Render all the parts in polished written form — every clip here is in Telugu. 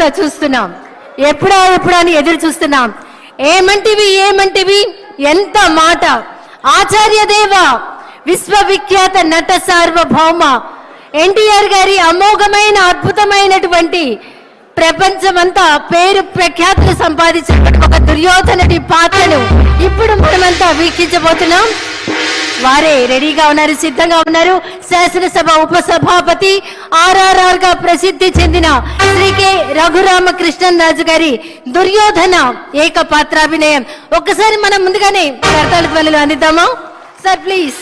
అంతా చూస్తున్నాం. ఎప్పుడా అని ఎదురు చూస్తున్నాం. ఏమంటివి ఎంత మాట. ఆచార్య దేవ విశ్వవిఖ్యాత నట సార్వభౌమ ఎన్టీఆర్ గారి అమోఘమైన అద్భుతమైనటువంటి ప్రపంచమంతా పేరు ప్రఖ్యాతులు సంపాదించిన ఒక దుర్యోధనుడి పాత్రను ఇప్పుడు మనమంతా వీక్షించబోతున్నాం. వారే రెడీగా ఉన్నారు, సిద్ధంగా ఉన్నారు. శాసనసభ ఉపసభాపతి RRR గా ప్రసిద్ధి చెందిన శ్రీ కె రఘురామకృష్ణరాజు గారి దుర్యోధన ఏకపాత్రాభినయం. ఒక్కసారి మనం ముందుగానే కర్తాళ ధ్వనులు అందిద్దామా సార్, ప్లీజ్.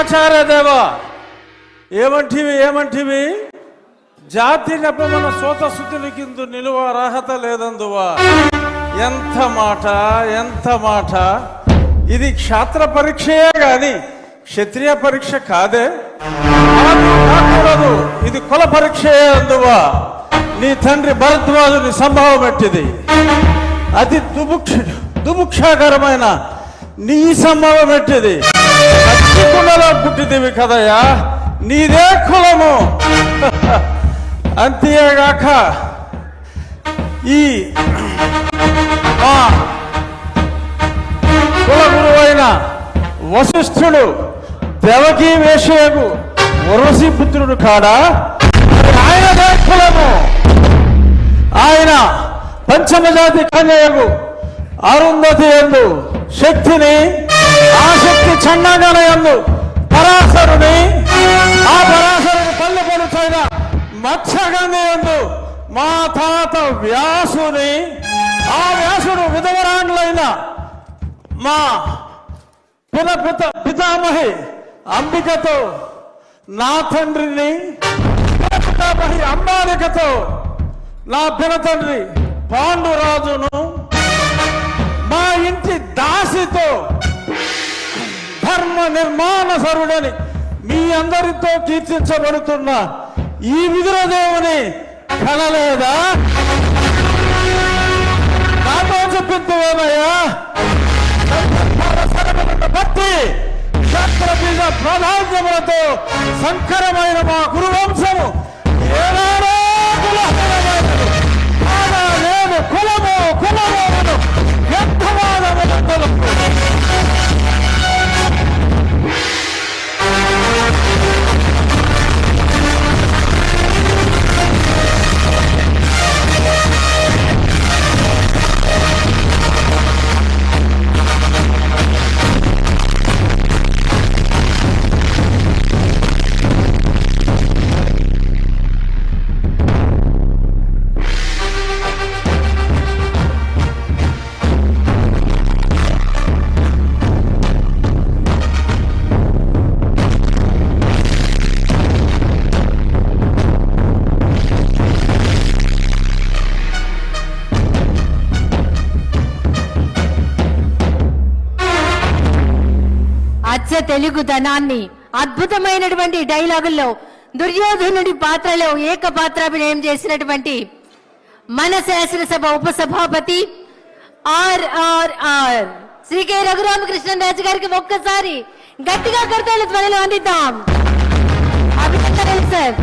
ఆచార్య దేవ ఏమంటివి జాతి నెపమన సోత శుద్ధుని కింద నిలువ అర్హత లేదందువా. ఎంత మాట. ఇది క్షాత్ర పరీక్షయే గాని క్షత్రియ పరీక్ష కాదే, కాకూడదు. ఇది కుల పరీక్షయే అందువా. నీ తండ్రి భరద్వాజుని సంభవం ఎట్టిది. అతి దుముక్షాకరమైన నీ సంభవం ఎట్టిది. కులలో పుట్టిదివి కదయ్యా, నీదే కులము. అంతేగాక ఈ కుల గురువైన వశిష్ఠుడు దేవకీ వేషయకు ఉర్వశీ పుత్రుడు కాడా, ఆయనదే కులము. ఆయన పంచమజాతి కన్యకు అరుంధతి యందు శక్తిని, ఆ శక్తి చండాగల యందు పరాశరుని, ఆ పరాశరుని పల్లె పడుచైన మత్స్యగంధి యందు మా తాత వ్యాసుని, ఆ వ్యాసుడు విధవరాండ్లైన మా పితామహి అంబికతో, నా తండ్రిని పితామహి అంబాలికతో, నా పినతండ్రి పాండురాజును, మా ఇంటి దాసితో ధర్మ నిర్మాణ సరుడని మీ అందరితో కీర్తించబడుతున్న ఈ విదురదేవుని కనలేదా? నాతో చెప్పిందేమయ్యా. భక్తి క్షత్రబీజ ప్రాధాన్యములతో సంకరమైన మా గురువంశము ఏనాడో కులహీనమైనది. లేదు కులము వ్యర్థవాదములందరూ. తెలుగుదనాన్ని అద్భుతమైనటువంటి డైలాగుల్లో దుర్యోధనుడి పాత్రలో ఏకపాత్రాభినయం చేసినటువంటి మన శాసనసభ ఉపసభాపతి RRR శ్రీ కె రఘురామకృష్ణరాజు గారికి ఒక్కసారి గట్టిగా కర్తాళ ధ్వనులు అందిద్దాం. అభినందనలు సార్.